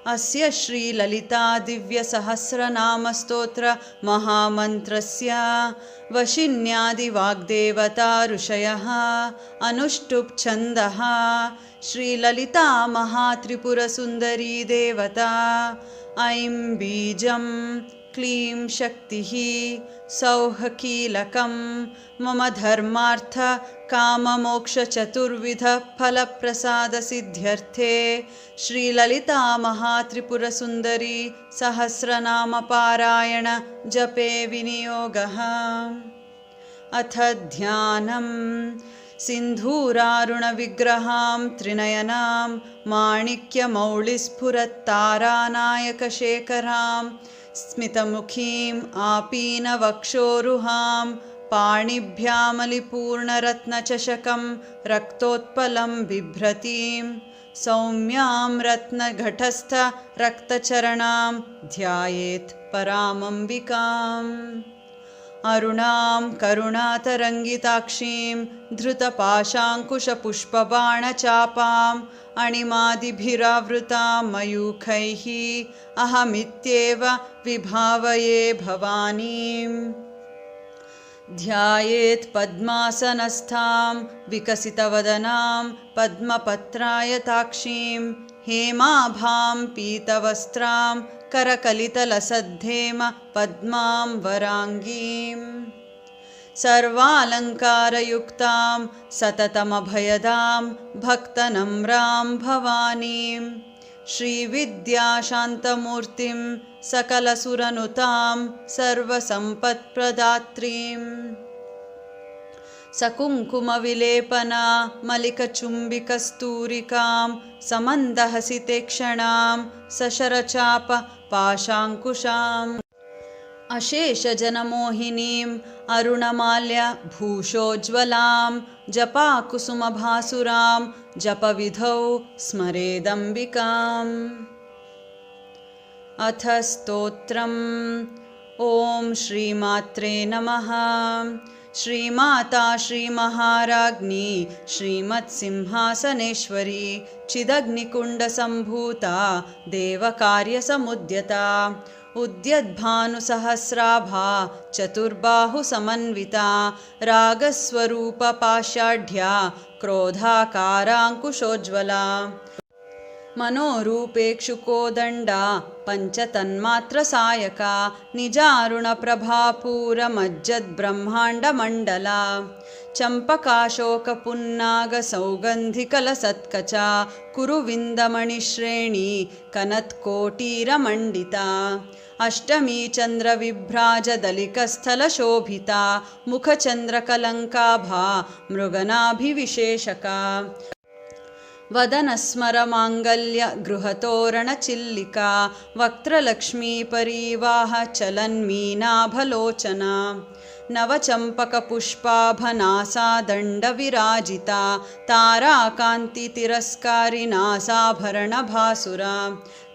अस्य श्रीललिता दिव्यसहस्रनामस्तोत्र महामन्त्रस्य वशिन्यादिवाग्देवता ऋषयः अनुष्टुप् छन्दः। श्रीललिता महात्रिपुरसुन्दरी देवता। ऐं बीजं क्लीं शक्तिः सौः कीलकं मम धर्मार्थ काममोक्षचतुर्विध फलप्रसादसिद्ध्यर्थे श्रीललिता महात्रिपुरसुन्दरी सहस्रनामपारायण जपे विनियोगः। अथ ध्यानम्। सिन्धूरारुणविग्रहां त्रिनयनां माणिक्यमौलिस्फुरत्तारानायकशेखरां स्मितमुखीम् आपीनवक्षोरुहां पाणिभ्यामलिपूर्णरत्नचषकं रक्तोत्पलं बिभ्रतीं सौम्यां रत्नघटस्थ रक्तचरणां ध्यायेत् परामम्बिकाम्। अरुणां करुणातरङ्गिताक्षीं धृतपाशाङ्कुशपुष्पबाणचापाम् अणिमादिभिरावृतां मयूखैः अहमित्येव विभावये भवानीम्। ध्यायेत् पद्मासनस्थां विकसितवदनां पद्मपत्रायताक्षीं हेमाभां पीतवस्त्रां करकलितलसद्धेम पद्मां वराङ्गीं सर्वालङ्कारयुक्तां सततमभयदां भक्तनम्रां भवानीं श्रीविद्याशान्तमूर्तिं सकलसुरनुतां सर्वसम्पत्प्रदात्रीं सकुङ्कुमविलेपना मलिकचुम्बिकस्तूरिकां समन्दहसितेक्षणां सशरचाप पाशाङ्कुशाम् अशेषजनमोहिनीं अरुणमाल्य भूषोज्ज्वलां जपाकुसुमभासुरां जपविधौ स्मरेदम्बिकाम्। अथ स्तोत्रम्। ॐ श्रीमात्रे नमः। श्रीमाता श्रीमहाराज्ञी श्रीमत्सिंहासनेश्वरी चिदग्निकुण्डसम्भूता देवकार्यसमुद्यता उद्यद्भानुसहस्राभा चतुर्बाहुसमन्विता रागस्वरूपपाषाढ्या क्रोधाकाराङ्कुशोज्ज्वला मनोरूपेक्षुकोदण्डा पञ्चतन्मात्रसायका निजारुणप्रभापूरमज्जद्ब्रह्माण्डमण्डला चम्पकाशोकपुन्नागसौगन्धिकलसत्कचा कुरुविन्दमणिश्रेणी कनत्कोटीरमण्डिता अष्टमी चन्द्रविभ्राजदलिकस्थलशोभिता मुखचन्द्रकलङ्काभा मृगनाभिविशेषका वदनस्मरमाङ्गल्य गृहतोरणचिल्लिका वक्त्रलक्ष्मीपरीवाह चलन्मीनाभलोचना नवचम्पकपुष्पाभनासादण्डविराजिता ताराकान्तितिरस्कारिनासाभरणभासुरा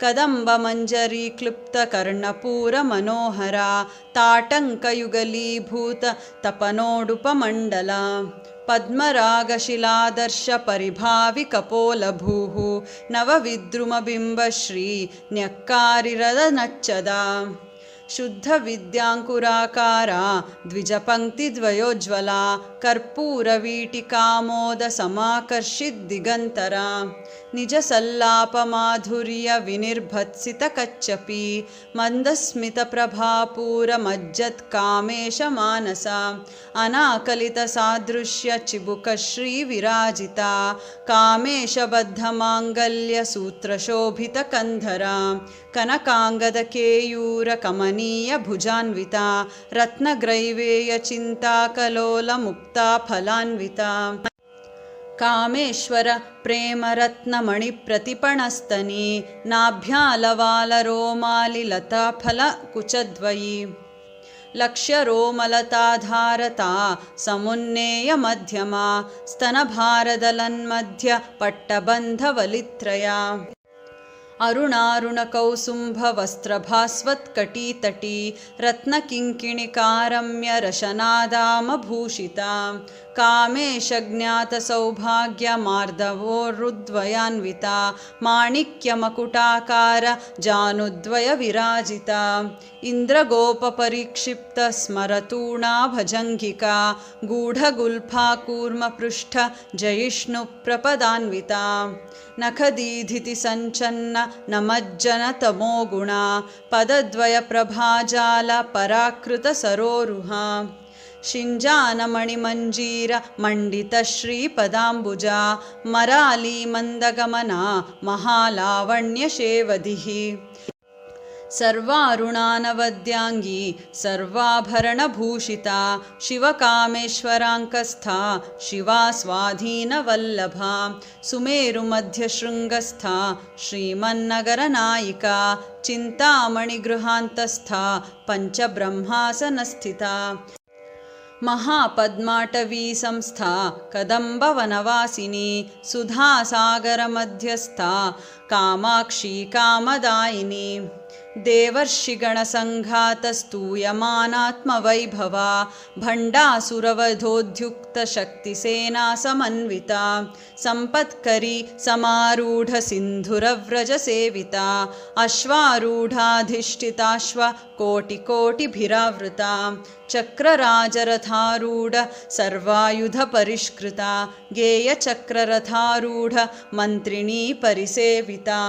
कदम्बमञ्जरीक्लुप्तकर्णपूरमनोहरा ताटङ्कयुगलीभूततपनोडुपमण्डला पद्मरागशिलादर्शपरिभाविकपोलभूः नवविद्रुमबिम्बश्री न्यक्कारिरदनच्चदा शुद्धविद्याङ्कुराकारा द्विजपङ्क्तिद्वयोज्ज्वला कर्पूरवीटिकामोदसमाकर्षिद्दिगन्तरा निजसल्लापमाधुर्यविनिर्भत्सितकच्चपी मन्दस्मितप्रभापूरमज्जत्कामेशमानसा अनाकलितसादृश्यचिबुकश्रीविराजिता कामेशबद्धमाङ्गल्यसूत्रशोभितकन्धरा कनकाङ्गदकेयूरकमनीयभुजान्विता रत्नग्रैवेयचिन्ताकलोलमुक्ताफलान्विता कामेश्वर प्रेमरत्नमणिप्रतिपणस्तनी नाभ्यालवालरोमालिलताफलकुचद्वयी लक्ष्यरोमलताधारता समुन्नेयमध्यमा स्तनभारदलन्मध्यपट्टबन्धवलित्रया अरुणारुणकौसुम्भवस्त्रभास्वत्कटीतटी रत्नकिङ्किणिकारम्यरशनादामभूषिता कामेशज्ञातसौभाग्यमार्दवोरुद्वयान्विता माणिक्यमकुटाकार जानुद्वयविराजिता इन्द्रगोपपरिक्षिप्तस्मरतूणा भजङ्गिका गूढगुल्फा कूर्मपृष्ठ जयिष्णुप्रपदान्विता नखदीधिति सञ्चन्न नमज्जनतमोगुणा पदद्वयप्रभाजाल पराकृतसरोरुहा शिञ्जानमणिमञ्जीर मण्डितश्रीपदाम्बुजा मरालीमन्दगमना महालावण्यशेवधिः सर्वारुणानवद्याङ्गी सर्वाभरणभूषिता शिवकामेश्वराङ्कस्था शिवा स्वाधीनवल्लभा सुमेरुमध्यशृङ्गस्था श्रीमन्नगरनायिका चिन्तामणिगृहान्तस्था पञ्चब्रह्मासनस्थिता महापद्माटवी संस्था कदम्बवनवासिनी सुधासागरमध्यस्था कामाक्षी कामदायिनी देवर्षिगणसङ्घातस्तूयमानात्मवैभवा भण्डासुरवधोद्युक्तशक्तिसेना समन्विता सम्पत्करी समारूढसिन्धुरव्रजसेविता अश्वारूढाधिष्ठिताश्वकोटिकोटिभिरावृता चक्रराजरथारूढ सर्वायुधपरिष्कृता गेयचक्ररथारूढ मन्त्रिणी परिसेविता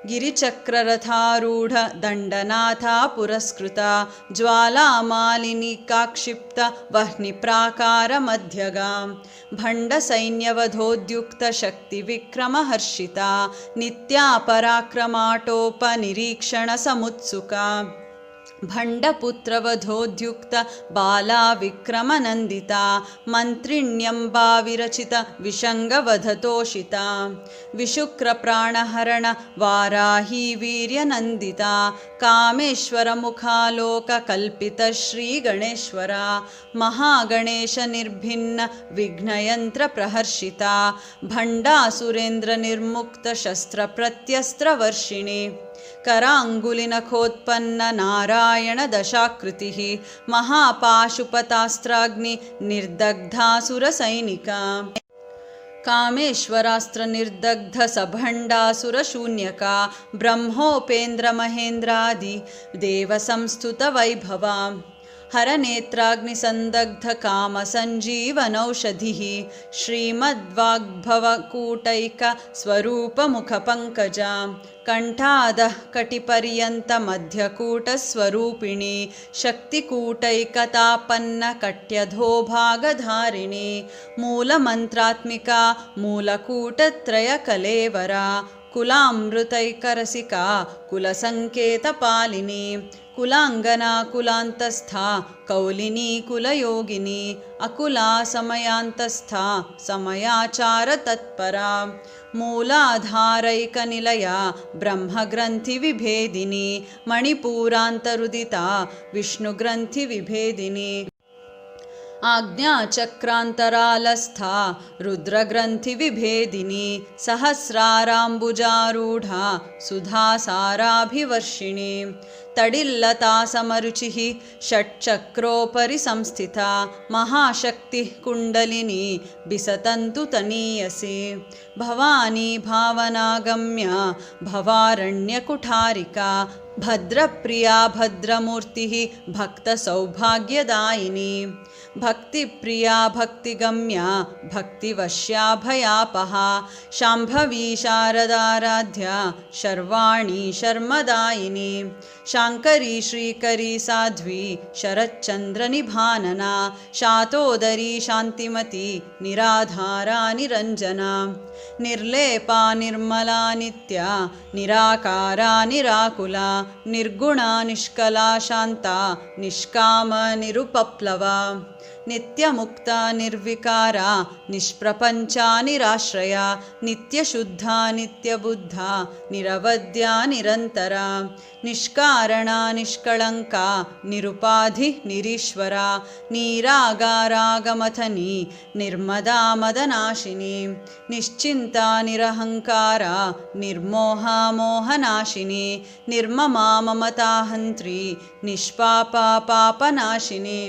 गिरिचक्ररथारूढ दण्डनाथा पुरस्कृता ज्वालामालिनी काक्षिप्त वह्निप्राकारमध्यगा भण्डसैन्यवधोद्युक्तशक्तिविक्रमहर्षिता नित्या पराक्रमाटोपनिरीक्षणसमुत्सुका भण्डपुत्रवधोद्युक्त बाला विक्रमनन्दिता मन्त्रिण्यम्बा विरचित विशङ्गवधतोषिता विशुक्रप्राणहरण वाराही वीर्यनन्दिता कामेश्वरमुखालोककल्पितश्रीगणेश्वरा महागणेशनिर्भिन्न विघ्नयन्त्रप्रहर्षिता भण्डासुरेन्द्रनिर्मुक्तशस्त्रप्रत्यस्त्रवर्षिणी कराङ्गुलिनखोत्पन्न नारायणदशाकृतिः महापाशुपतास्त्राग्नि निर्दग्धासुरसैनिका कामेश्वरास्त्रनिर्दग्ध सभण्डासुरशून्यका ब्रह्मोपेन्द्रमहेन्द्रादि देवसंस्तुतवैभवा हरनेत्राग्निसन्दग्धकामसञ्जीवनौषधिः श्रीमद्वाग्भवकूटैकस्वरूपमुखपङ्कजा कण्ठादः कटिपर्यन्तमध्यकूटस्वरूपिणी शक्तिकूटैकतापन्नकट्यधोभागधारिणी मूलमन्त्रात्मिका मूलकूटत्रयकलेवरा कुलामृतैकरसिका कुलसङ्केतपालिनी कुलाङ्गना कुलान्तस्था कौलिनी कुलयोगिनी अकुला समयान्तस्था समयाचारतत्परा मूलाधारैकनिलया ब्रह्मग्रन्थिविभेदिनी मणिपूरान्तरुदिता विष्णुग्रन्थिविभेदिनी आज्ञाचक्रान्तरालस्था रुद्रग्रन्थिविभेदिनी सहस्राराम्बुजारूढा सुधासाराभिवर्षिणी तडिल्लतासमरुचिः षट्चक्रोपरि संस्थिता महाशक्तिः कुण्डलिनी बिसतन्तु तनीयसी भवानी भावनागम्या भवारण्यकुठारिका भद्रप्रिया भद्रमूर्तिः भक्तसौभाग्यदायिनी भक्तिप्रिया भक्तिगम्या भक्तिवश्याभयापहा शाम्भवी शारदाराध्या शर्वाणी शर्मदायिनी शाङ्करी श्रीकरी साध्वी शरच्चन्द्रनिभानना शातोदरी शान्तिमती निराधारा निरञ्जना निर्लेपा निर्मला नित्या निराकारा निराकुला निर्गुणा निष्कला शान्ता निष्काम निरुपप्लवा नित्यमुक्ता निर्विकारा निष्प्रपञ्चा निराश्रया नित्यशुद्धा नित्यबुद्धा निरवद्या निरन्तरा निष्कारणा निष्कळङ्का निरुपाधि निरीश्वरा नीरागारागमथनी निर्मदा मदनाशिनी निश्चिन्ता निरहङ्कारा निर्मोहा मोहनाशिनी निर्ममा ममताहन्त्री निष्पापा पापनाशिनी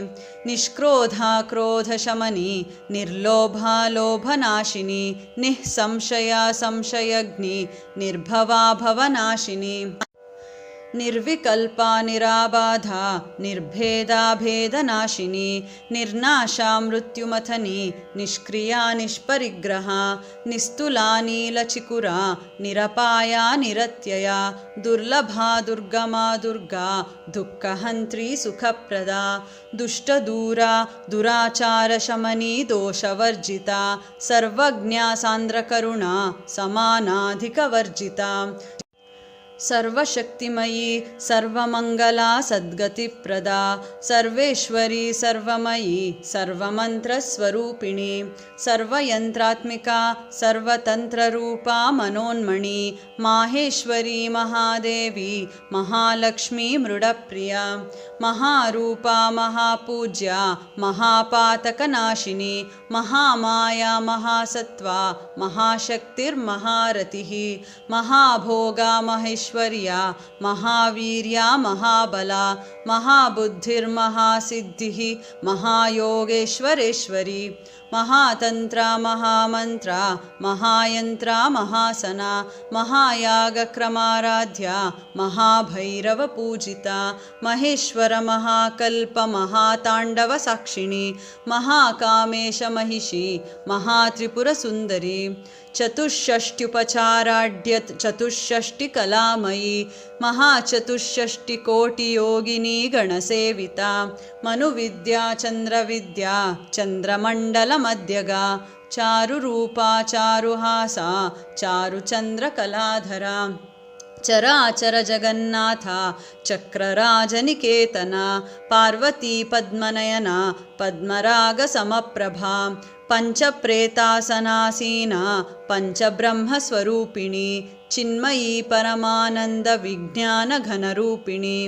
निष्क्रोधा निरोधा क्रोधशमनी निर्लोभा लोभनाशिनी निःसंशया संशयग्नि निर्भवा भवनाशिनी निर्विकल्पा निराबाधा निर्भेदा भेदनाशिनी निर्नाशा मृत्युमथनी निष्क्रिया निष्परिग्रहा निस्तुला नीलचिकुरा निरपाया निरत्यया दुर्लभा दुर्गमा दुर्गा दुःखहन्त्री सुखप्रदा दुष्टदूरा दुराचारशमनी दोषवर्जिता सर्वज्ञा सान्द्रकरुणा समानाधिकवर्जिता सर्वशक्तिमयी सर्वमंगला सद्गतिप्रदा सर्वेश्वरी सर्वमयी सर्वमंत्रस्वरूपिणी सर्वयंत्रात्मिका सर्वतंत्ररूपा मनोन्मणि माहेश्वरी महादेवी महालक्ष्मी मृडप्रिया महारूपा महापूज्या महापातकनाशिनी महामाया महासत्त्वा महाशक्तिर्महारतिः महाभोगा महेश्वर्या महावीर्या महाबला महाबुद्धिर्महासिद्धिः महायोगेश्वरेश्वरी महातंत्रा महामंत्रा महायंत्रा महासना महायागक्रमाराध्या महाभैरवपूजिता महेश्वर महाकल्प महातांडव साक्षिणी महाकामेश महिषी महात्रिपुरसुंदरी चतुष्षष्ट्युपचाराढ्य चतुष्षष्टिकलामयी महाचतुष्षष्टिकोटियोगिनी गणसेविता मनुविद्या चंद्रविद्या चंद्रमंडलमध्यगा चारुरूपा चारुहासा चारुचंद्रकलाधरा चराचर जगन्नाथ चक्रराजनिकेतना पार्वती पद्मनयना पद्मराग समप्रभा पंचप्रेतासनासीना पंचब्रह्मस्वरूपिणी चिन्मयी परमानंद विज्ञान घनरूपिणी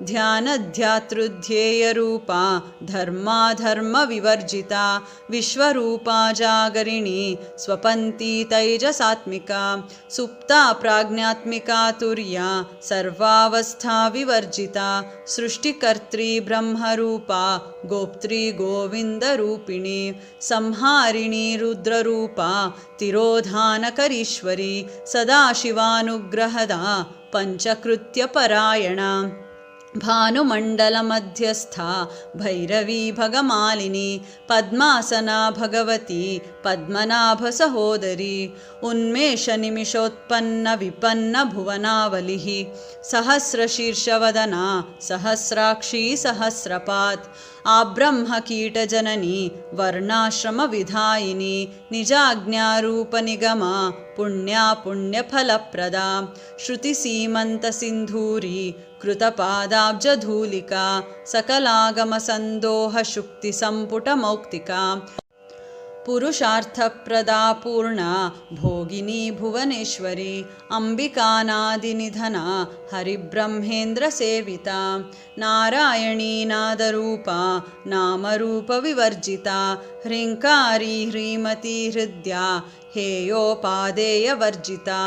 ध्यानध्यातृध्येयरूपा धर्माधर्म विवर्जिता विश्वरूपा जागरिणी स्वपन्ती तैजसात्मिका सुप्ता प्राज्ञात्मिका तुर्या सर्वावस्था विवर्जिता सृष्टिकर्त्री ब्रह्मरूपा गोप्त्री गोविंदरूपिणी संहारिणी रुद्ररूपा तिरोधानकरीश्वरी सदाशिवानुग्रहदा पंचकृत्यपरायणा भानुमण्डलमध्यस्था भैरवी भगमालिनी पद्मासना भगवती पद्मनाभसहोदरी उन्मेषनिमिषोत्पन्न विपन्न भुवनावलिः सहस्रशीर्षवदना सहस्राक्षी सहस्रपात् आब्रह्मकीटजननी वर्णाश्रमविधायिनी निजाज्ञारूपनिगमा पुण्या पुण्यफलप्रदा श्रुतिसीमन्तसिन्धूरी कृतपादाब्जधूलिका सकलागमसन्दोहशुक्तिसम्पुटमौक्तिका पुरुषार्थप्रदा पूर्णा भोगिनी भुवनेश्वरी अंबिकानादिनिधना हरिब्रह्मेन्द्रसेविता नारायणी नादरूपा नामरूपविवर्जिता ह्रीङ्कारी ह्रीमती हृद्या हेयोपादेयवर्जिता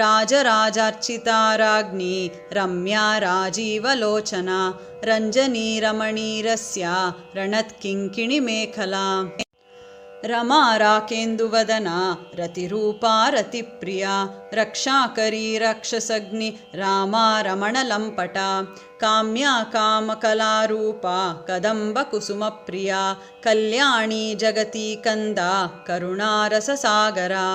राजराजार्चिता राज्ञी रम्या राजीवलोचना रञ्जनी रमणीरस्या रणत्किङ्किणिमेखला रमा राकेन्दुवदना रतिरूपा रतिप्रिया रक्षाकरी रक्षसग्नि रामा रमणलम्पटा काम्या कामकलारूपा कदम्बकुसुमप्रिया कल्याणी जगती कंदा करुणारससागरा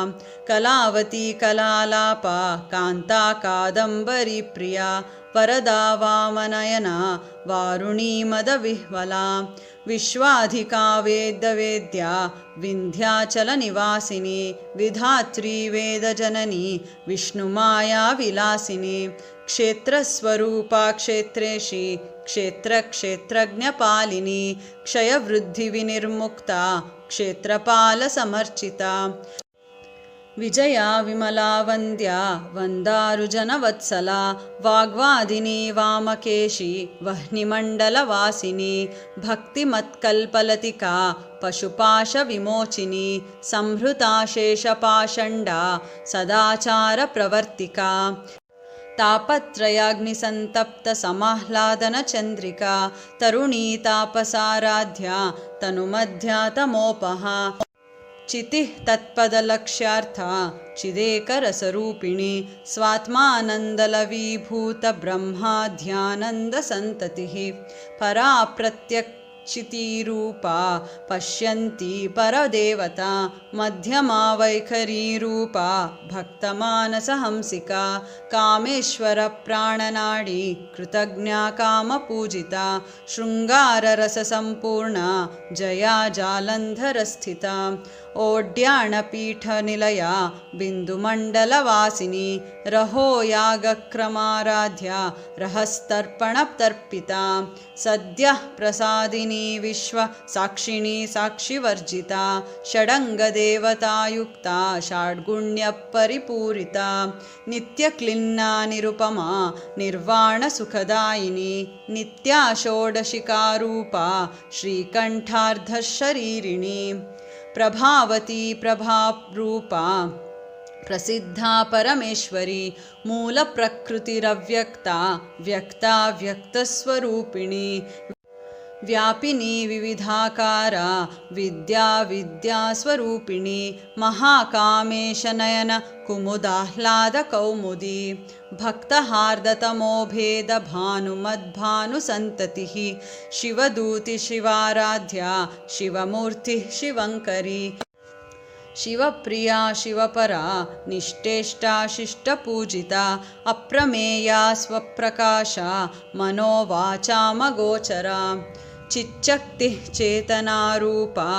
कलावती कलालापा कान्ता कादम्बरी प्रिया वरदा वामनयना वारुणी मदविह्वला विश्वाधिका वेदवेद्या विन्ध्याचलनिवासिनी विधात्री वेदजननी विष्णुमाया विलासिनी क्षेत्रस्वरूपा क्षेत्रेशी क्षेत्रक्षेत्रज्ञपालिनी क्षयवृद्धिविनिर्मुक्ता क्षेत्रपालसमर्चिता विजया विमला वन्द्या वन्दारुजनवत्सला वाग्वादिनी वामकेशी वह्निमण्डलवासिनी भक्तिमत्कल्पलतिका पशुपाशविमोचिनी संहृता शेषपाषण्डा सदाचारप्रवर्तिका तापत्रयाग्निसन्तप्तसमाह्लादनचन्द्रिका तरुणी तापसाराध्या तनुमध्या तमोपहा चितिः तत्पदलक्ष्यार्था चिदेकरसरूपिणी स्वात्मानन्दलवीभूतब्रह्माध्यानन्दसन्ततिः परा प्रत्यक्षितीरूपा पश्यन्ती परदेवता मध्यमा वैखरीरूपा भक्तमानसहंसिका कामेश्वरप्राणनाडी कृतज्ञा कामपूजिता शृङ्गाररससम्पूर्णा जया जालन्धरस्थिता ओड्याणपीठनिलया बिन्दुमण्डलवासिनी रहो यागक्रमाराध्या रहस्तर्पणतर्पिता सद्यः प्रसादिनी विश्वसाक्षिणी साक्षिवर्जिता षडङ्गदेवतायुक्ता षड्गुण्यपरिपूरिता नित्यक्लिन्ना निरुपमा निर्वाणसुखदायिनी नित्या षोडशिकारूपा श्रीकण्ठार्धशरीरिणी प्रभावती प्रभारूपा प्रसिद्धा परमेश्वरी मूलप्रकृतिरव्यक्ता व्यक्ता व्यक्तस्वरूपिणी व्यापिनी विविधाकारा विद्या विद्यास्वरूपिणी महाकामेशनयन कुमुदाह्लादकौमुदी भक्तहार्दतमोभेदभानुमद्भानुसन्ततिः शिवदूति शिवाराध्या शिवमूर्तिः शिवङ्करी शिवप्रिया शिवपरा निष्ठेष्टा शिष्टपूजिता अप्रमेया स्वप्रकाशा मनोवाचामगोचरा चिच्शक्तिः चेतनारूपा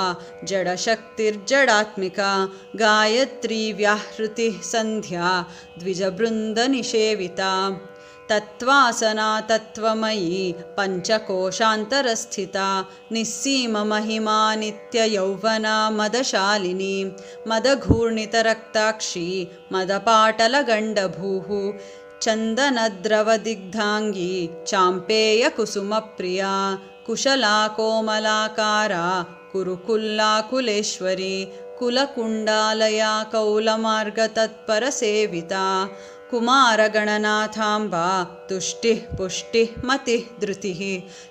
जडशक्तिर्जडात्मिका गायत्री व्याहृतिः सन्ध्या द्विजबृन्दनिषेविता तत्त्वासना तत्त्वमयी पञ्चकोशान्तरस्थिता निस्सीममहिमा नित्ययौवना मदशालिनी मदघूर्णितरक्ताक्षी मदपाटलगण्डभूः चन्दनद्रवदिग्धाङ्गी चाम्पेयकुसुमप्रिया कुशला कोमलाकारा कुरुकुल्लाकुलेश्वरी कुलकुण्डालया कौलमार्गतत्परसेविता कुमारगणनाथाम्बा तुष्टिः पुष्टिः मतिः धृतिः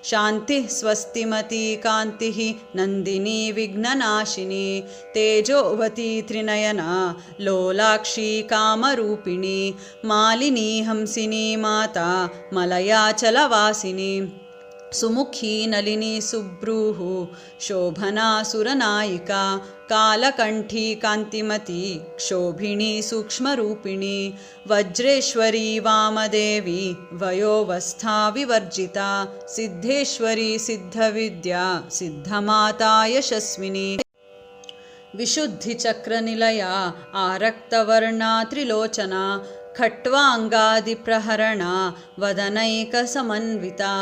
शान्तिः स्वस्तिमती कान्तिः नन्दिनी विघ्ननाशिनी तेजोवती त्रिनयना लोलाक्षी कामरूपिणी मालिनी हंसिनी माता मलयाचलवासिनी सुमुखी नलिनी सुब्रूः शोभना सुरनायिका कालकण्ठी कान्तिमती क्षोभिणी सूक्ष्मरूपिणी वज्रेश्वरी वामदेवी वयोवस्था विवर्जिता सिद्धेश्वरी सिद्धविद्या सिद्धमाता यशस्विनी विशुद्धिचक्रनिलया आरक्तवर्णा त्रिलोचना खट्वाङ्गादिप्रहरणा वदनैकसमन्विता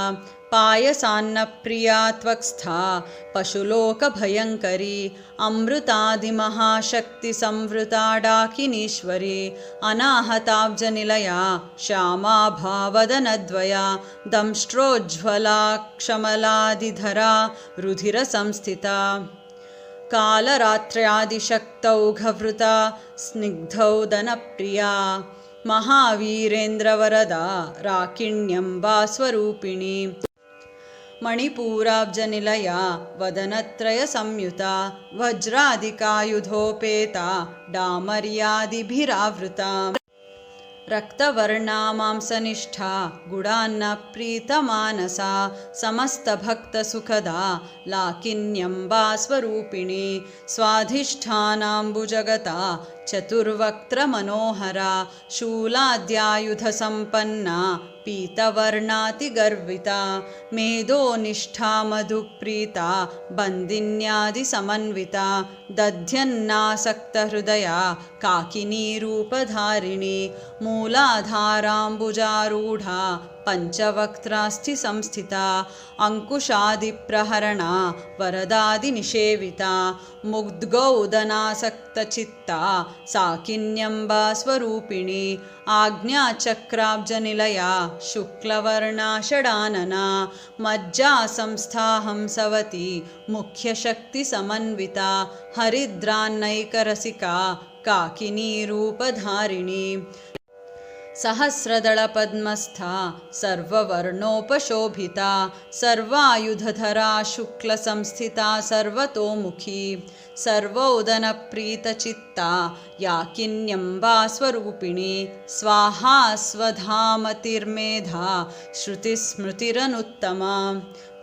पायसान्नप्रिया त्वक्स्था पशुलोकभयङ्करी अमृतादिमहाशक्तिसंवृता डाकिनीश्वरी अनाहताब्जनिलया श्यामा भावदनद्वया दंष्ट्रोज्ज्वला क्षमलादिधरा रुधिरसंस्थिता कालरात्र्यादिशक्तौघवृता स्निग्धौदनप्रिया महावीरेन्द्रवरदा राकिण्यम्बा स्वरूपिणी मणिपूराब्जनिलया वदनत्रयसंयुता वज्रादिकायुधोपेता डामर्यादिभिरावृता रक्तवर्णा मांसनिष्ठा गुडान्नप्रीतमानसा समस्तभक्तसुखदा लाकिन्यम्बा स्वरूपिणी स्वाधिष्ठानाम्बुजगता चतुर्वक्त्रमनोहरा शूलाद्यायुधसम्पन्ना पीतवर्णातिगर्विता मेधोनिष्ठा मधुप्रीता बन्दिन्यादिसमन्विता दध्यन्नासक्तहृदया काकिनीरूपधारिणी मूलाधाराम्बुजारूढा पञ्चवक्त्रास्थिसंस्थिता अङ्कुशादिप्रहरणा वरदादिनिषेविता मुग्धगौदनासक्तचित्ता साकिन्यम्बा स्वरूपिणी आज्ञाचक्राब्जनिलया शुक्लवर्णा षडानना मज्जासंस्था हंसवती मुख्यशक्तिसमन्विता हरिद्रान्नैकरसिका काकिनीरूपधारिणी सहस्रदलपद्मस्था सर्ववर्णोपशोभिता सर्वायुधधरा शुक्लसंस्थिता सर्वतोमुखी सर्वोदनप्रीतचित्ता याकिन्यम्बा स्वरूपिणी स्वाहा स्वधामतिर्मेधा श्रुतिस्मृतिरनुत्तमा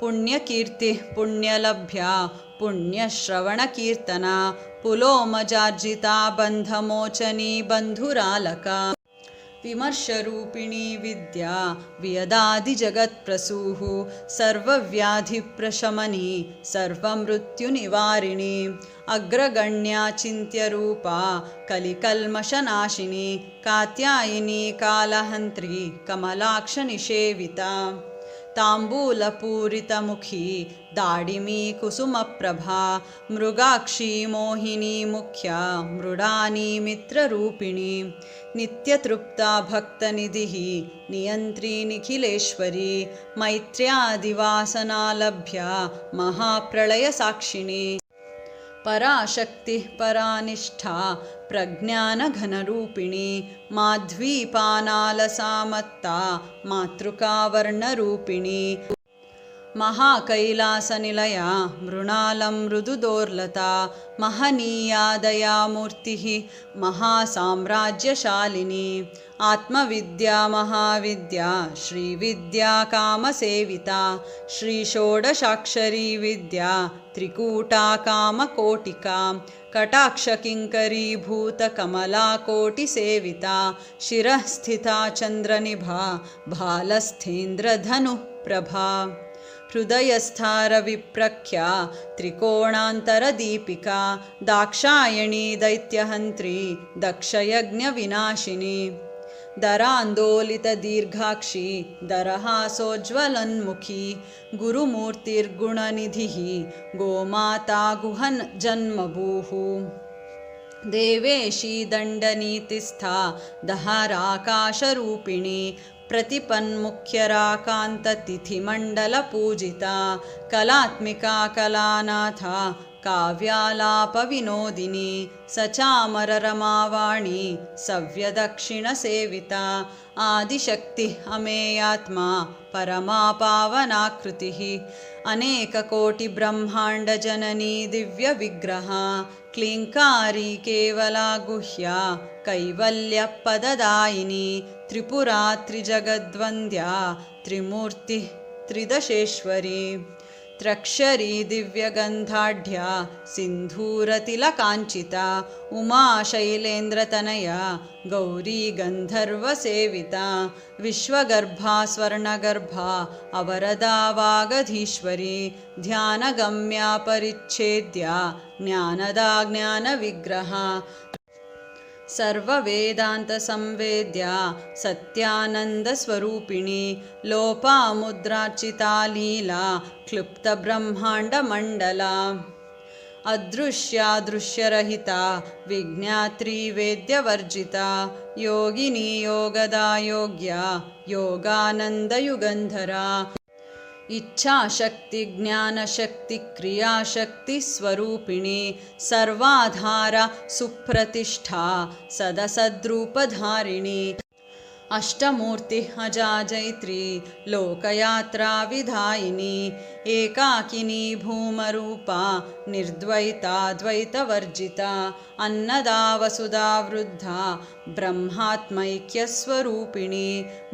पुण्यकीर्तिः पुण्यलभ्या पुण्यश्रवणकीर्तना पुलोमजार्जिता बन्धमोचनी बन्धुरालका विमर्शरूपिणी विद्या वियदादिजगत्प्रसूः सर्वव्याधिप्रशमनी सर्वमृत्युनिवारिणी अग्रगण्या चिन्त्यरूपा कलिकल्मषनाशिनी कात्यायिनी कालहन्त्री कमलाक्षनिषेविता ताम्बूलपूरितमुखी दाडिमी कुसुमप्रभा मृगाक्षी मोहिनी मुख्या मृडानी मित्ररूपिणी नित्यतृप्ता भक्तनिधिः नियन्त्री निखिलेश्वरी मैत्र्यादिवासनालभ्या महाप्रलयसाक्षिणी पराशक्तिः परानिष्ठा प्रज्ञानघनरूपिणी माध्वीपानालसामत्ता मातृकावर्णरूपिणी महाकैलासनिलया मृणालं मृदुदोर्लता महनीया दयामूर्तिः महासाम्राज्यशालिनी आत्मविद्या महाविद्या श्रीविद्या कामसेविता श्रीषोडशाक्षरी विद्या त्रिकूटा कामकोटिका कटाक्षकिङ्करीभूतकमलाकोटिसेविता शिरःस्थिता चन्द्रनिभा भालस्थेन्द्रधनुः प्रभा हृदयस्थारविप्रख्या त्रिकोणान्तरदीपिका दाक्षायणी दैत्यहन्त्री दक्षयज्ञविनाशिनी दरान्दोलितदीर्घाक्षी दरहासोज्ज्वलन्मुखी गुरुमूर्तिर्गुणनिधिः गोमाता गुहन् जन्मभूः देवेशी दण्डनीतिस्था दहराकाशरूपिणी प्रतिपन्मुख्यराकान्ततिथिमण्डलपूजिता कलात्मिका कलानाथा काव्यालापविनोदिनी सचामररमावाणी सव्यदक्षिणसेविता आदिशक्तिः अमेयात्मा परमा पावनाकृतिः अनेककोटिब्रह्माण्डजननी दिव्यविग्रहा क्लीङ्कारी केवला गुह्या कैवल्यपददायिनी त्रिपुरा त्रिजगद्वन्द्या त्रिमूर्तिः त्रिदशेश्वरी त्रक्षरी दिव्यगन्धाढ्या सिन्धूरतिलकाञ्चिता उमा शैलेन्द्रतनया गौरी गन्धर्वसेविता विश्वगर्भा स्वर्णगर्भा अवरदा वागधीश्वरी ध्यानगम्या परिच्छेद्या ज्ञानदा ज्ञानविग्रहा सर्ववेदान्तसंवेद्या सत्यानन्दस्वरूपिणी लोपामुद्रार्चिता लीला क्लुप्तब्रह्माण्डमण्डला अदृश्यादृश्यरहिता विज्ञात्री वेद्यवर्जिता योगिनी योगदा योग्या योगानन्दयुगन्धरा इच्छाशक्ति ज्ञानशक्ति क्रियाशक्ति स्वरूपिणी सर्वाधारा सुप्रतिष्ठा सदसद्रूपधारिणी अष्टमूर्ति अजाजैत्री लोकयात्रा विधायिनी एकाकिनी भूमरूपा निर्द्वैता द्वैतवर्जिता अन्नदा वसुधा वृद्धा ब्रह्मात्मैक्यस्वरूपिणी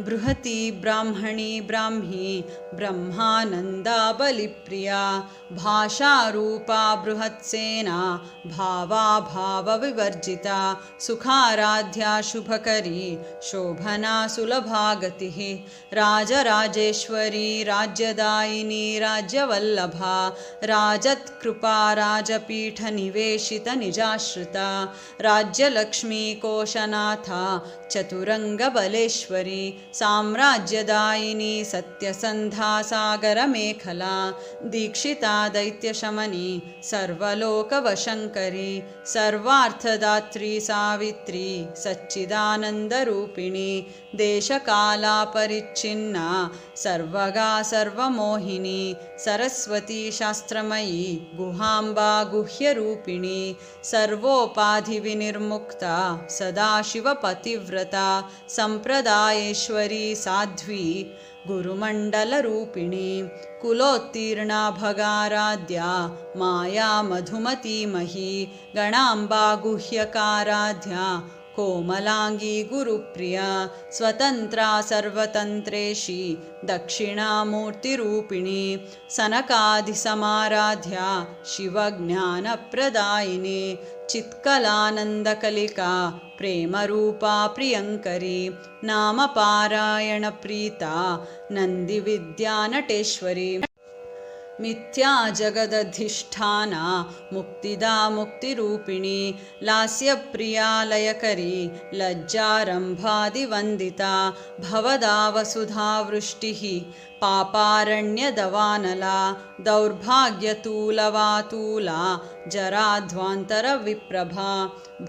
बृहती ब्राह्मणी ब्राह्मी ब्रह्मानन्दा बलिप्रिया भाषारूपा बृहत्सेना भावा भावविवर्जिता सुखाराध्या शुभकरी शोभना सुलभागतिः राजराजेश्वरी राज्यदायिनी राज्यवल्लभा राजत्कृपा राजपीठनिवेशितनिजाश्रिता राज्यलक्ष्मी कोशनाथा चतुरङ्गबलेश्वरी साम्राज्यदायिनी सत्यसन्धा सागरमेखला दीक्षिता दैत्यशमनी सर्वलोकवशङ्करी सर्वार्थदात्री सावित्री सच्चिदानन्दरूपिणी देशकालापरिच्छिन्ना सर्वगा सर्वमोहिनी सरस्वती शास्त्रमयी गुहाम्बा गुह्यरूपिणी सर्वोपाधिविनिर्मुक्ता सदाशिवपतिव्रता सम्प्रदायेश्वरी साध्वी गुरुमण्डलरूपिणी कुलोत्तीर्णा भगाराध्या माया मधुमतीमही गणाम्बा गुह्यकाराध्या कोमलांगी गुरुप्रिया स्वतंत्रा सर्वतंत्रेशी दक्षिणामूर्तिरूपिणी सनकादिसमाराध्या शिवज्ञानप्रदायिनी चित्कलानन्दकलिका प्रेमरूपा प्रियङ्करी नामपारायणप्रीता नन्दिविद्यानटेश्वरी मिथ्या जगदधिष्ठाना मुक्तिदा मुक्तिरूपिणी लास्यप्रिया लयकरी लज्जारम्भादिवन्दिता भवदा वसुधा वृष्टिः पापारण्यदवानला दौर्भाग्यतूलवातूला जराध्वान्तरविप्रभा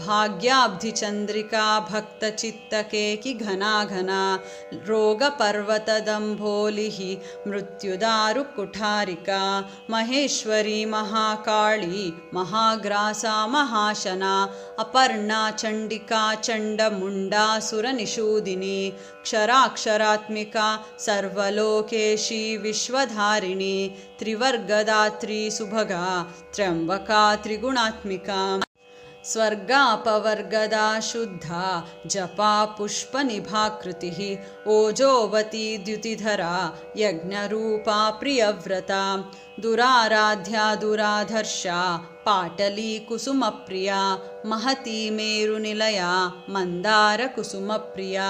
भाग्याब्धिचन्द्रिका भक्तचित्तकेकि घना घना रोगपर्वतदम्भोलिः मृत्युदारुकुठारिका महेश्वरी महाकाली महाग्रासा महाशना अपर्णा चण्डिका चण्डमुण्डासुरनिषूदिनी क्षराक्षरात्मिका सर्वलोकेशी विश्वधारिणी त्रिवर्गदात्री सुभगा त्र्यम्बका त्रिगुणात्मिका स्वर्गापवर्गदा शुद्धा जपा पुष्पनिभाकृतिः ओजोवती द्युतिधरा यज्ञरूपा प्रियव्रता दुराराध्या दुराधर्षा पाटली कुसुमप्रिया महती मेरुनिलया मन्दारकुसुमप्रिया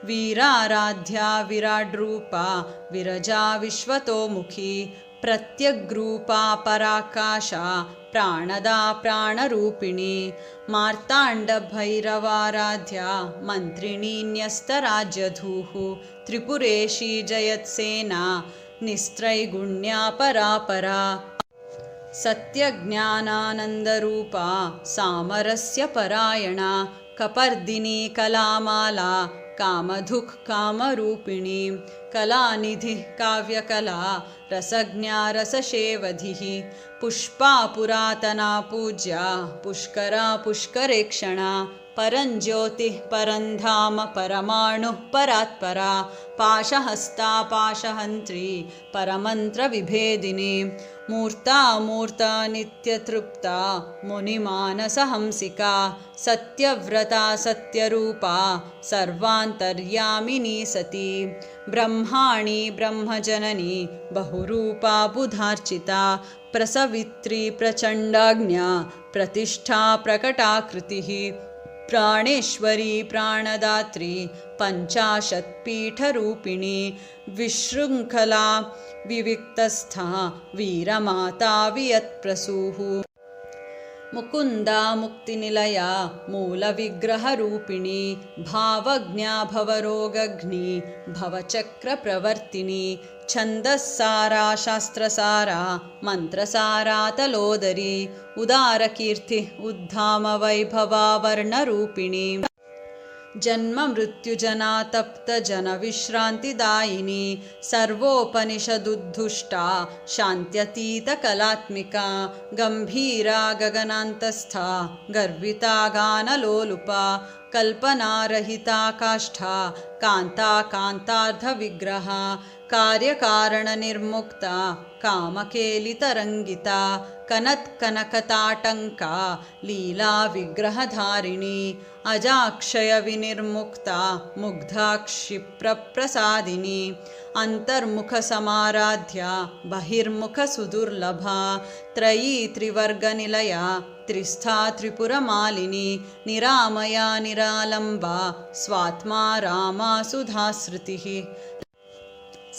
वीराराध्या विराड्रूपा विरजा विश्वतोमुखी प्रत्यग्रूपा पराकाशा प्राणदा प्राणरूपिणी मार्ताण्डभैरवाराध्या मन्त्रिणी न्यस्तराज्यधूः त्रिपुरेशी जयत्सेना निस्त्रैगुण्या परापरा सत्यज्ञानानन्दरूपा सामरस्यपरायणा कपर्दिनी कलामाला कामधुक् कामरूपिणी कलानिधिः काव्यकला रसज्ञा रसशेवधिः पुष्पा पुरातना पूज्या पुष्करा पुष्करेक्षणा परञ्ज्योतिः परन्धाम परमाणुः परात्परा पाशहस्ता पाशहन्त्री परमन्त्रविभेदिनी मूर्ता मूर्ता नित्यतृप्ता मुनिमानसहंसिका सत्यव्रता सत्यरूपा सर्वान्तर्यामिनी सती ब्रह्माणी ब्रह्मजननी बहुरूपा बुधार्चिता प्रसवित्री प्रचण्डाज्ञा प्रतिष्ठा प्रकटाकृतिः प्राणेश्वरी प्राणदात्री पञ्चाशत्पीठरूपिणी विशृङ्खला विविक्तस्था वीरमाता वियत्प्रसूः मुकुन्दा मुक्तिनिलया मूलविग्रहरूपिणी भावज्ञा भवरोगघ्नी भवचक्रप्रवर्तिनी छन्दस्सारा शास्त्रसारा मन्त्रसारा तलोदरी उदारकीर्तिः उद्धामवैभवा वर्णरूपिणी जन्ममृत्युजनातप्तजनविश्रान्तिदायिनी सर्वोपनिषदुद्धुष्टा शान्त्यतीतकलात्मिका गम्भीरा गगनान्तस्था गर्विता गानलोलुपा कल्पनारहिता काष्ठा कान्ता कान्तार्धविग्रहा कार्यकारणनिर्मुक्ता कामकेलितरङ्गिता कनत्कनकताटङ्का लीलाविग्रहधारिणी अजाक्षयविनिर्मुक्ता मुग्धा क्षिप्रप्रसादिनी अन्तर्मुखसमाराध्या बहिर्मुखसुदुर्लभा त्रयी त्रिवर्गनिलया त्रिस्था त्रिपुरमालिनी निरामया निरालम्बा स्वात्मा रामा सुधाश्रुतिः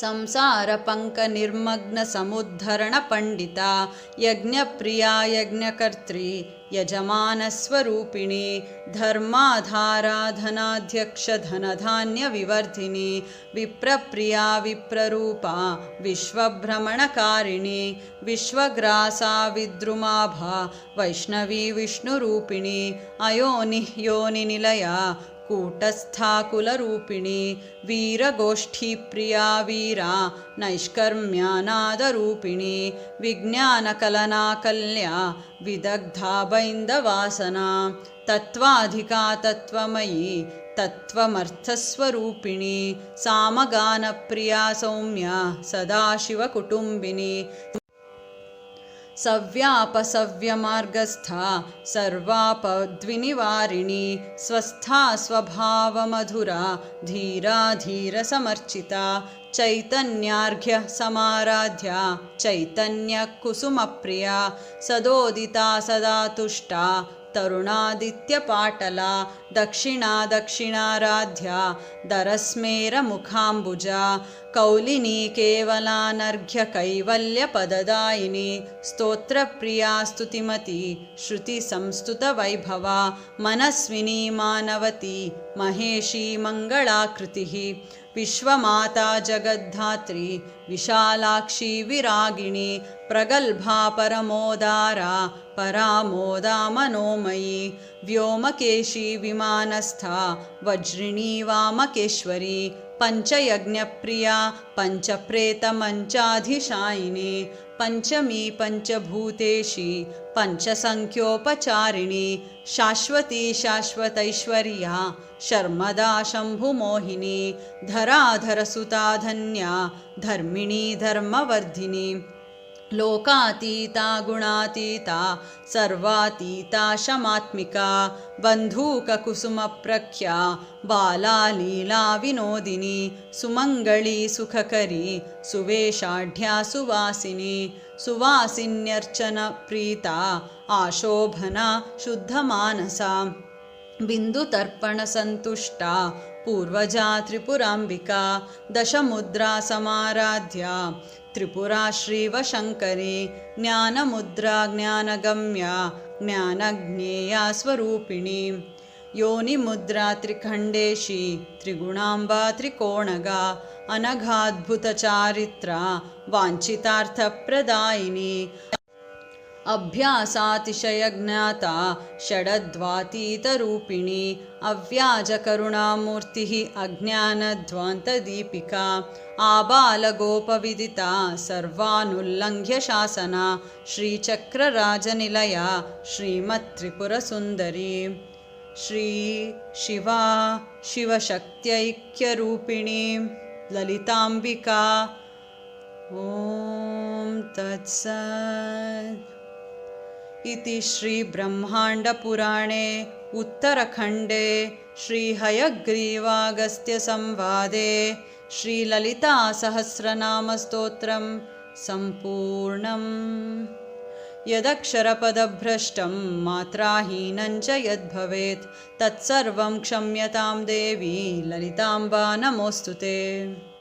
संसारपङ्कनिर्मग्नसमुद्धरणपण्डिता यज्ञप्रिया यज्ञकर्त्री यजमानस्वरूपिणी धर्माधाराधनाध्यक्षधनधान्यविवर्धिनी विप्रप्रिया विप्ररूपा विश्वभ्रमणकारिणी विश्वग्रासा विद्रुमाभा वैष्णवी विष्णुरूपिणी अयोनिः योनिनिलया कूटस्था कुलरूपिणी वीरगोष्ठीप्रिया वीरा नैष्कर्म्यानादरूपिणी विज्ञानकलना कल्या विदग्धा बैन्दवासना तत्त्वाधिका तत्त्वमयी तत्त्वमर्थस्वरूपिणी सामगानप्रिया सौम्या सदाशिवकुटुम्बिनी सव्यापसव्यमार्गस्था सर्वापद्विनिवारिणी स्वस्था स्वभावमधुरा धीरा धीरसमर्चिता चैतन्यार्घ्य समाराध्या चैतन्यकुसुमप्रिया सदोदिता सदा तुष्टा तरुणादित्यपाटला दक्षिणा दक्षिणाराध्या दरस्मेरमुखाम्बुजा कौलिनी केवलानर्घ्यकैवल्यपददायिनी स्तोत्रप्रिया स्तुतिमती श्रुतिसंस्तुतवैभवा मनस्विनी मानवती महेशी मङ्गलाकृतिः विश्वमाता जगद्धात्री विशालाक्षी विरागिणी प्रगल्भा परमोदारा परामोदा मनोमयी व्योमकेशी विमानस्था वज्रिणी वामकेश्वरी पञ्चयज्ञप्रिया पञ्चप्रेतमञ्चाधिशायिनी पञ्चमी पञ्चभूतेशी पञ्चसङ्ख्योपचारिणी शाश्वती शाश्वतैश्वर्या शर्मदा शम्भुमोहिनी धराधरसुता धन्या धर्मिणी धर्मवर्धिनी लोकातीता गुणातीता सर्वातीता शमात्मिका बन्धूककुसुमप्रख्या बाला लीला विनोदिनी सुमङ्गली सुखकरी सुवेशाढ्या सुवासिनी सुवासिन्यर्चनप्रीता आशोभना शुद्धमानसा बिन्दुतर्पणसन्तुष्टा पूर्वजा त्रिपुराम्बिका दशमुद्रा समाराध्या त्रिपुरा श्रीवशङ्करी ज्ञानमुद्रा ज्ञानगम्या ज्ञानज्ञेया स्वरूपिणी योनिमुद्रा त्रिखण्डेशी त्रिगुणाम्बा त्रिकोणगा अनघाद्भुतचारित्रा वाञ्छितार्थप्रदायिनी अभ्यासातिशयज्ञाता षडद्वातीतरूपिणी अव्याजकरुणामूर्तिः अज्ञानध्वान्तदीपिका आबालगोपविदिता सर्वानुल्लङ्घ्य शासना श्रीचक्रराजनिलया श्रीमत्त्रिपुरसुन्दरी श्री शिवा शिवशक्त्यैक्यरूपिणी ललिताम्बिका ॐ तत्सत् इति श्रीब्रह्माण्डपुराणे उत्तरखण्डे श्रीहयग्रीवागस्त्यसंवादे श्रीललितासहस्रनामस्तोत्रं सम्पूर्णम् यदक्षरपदभ्रष्टं मात्राहीनं च यद्भवेत् तत्सर्वं क्षम्यतां देवी ललिताम्बा नमोऽस्तु ते।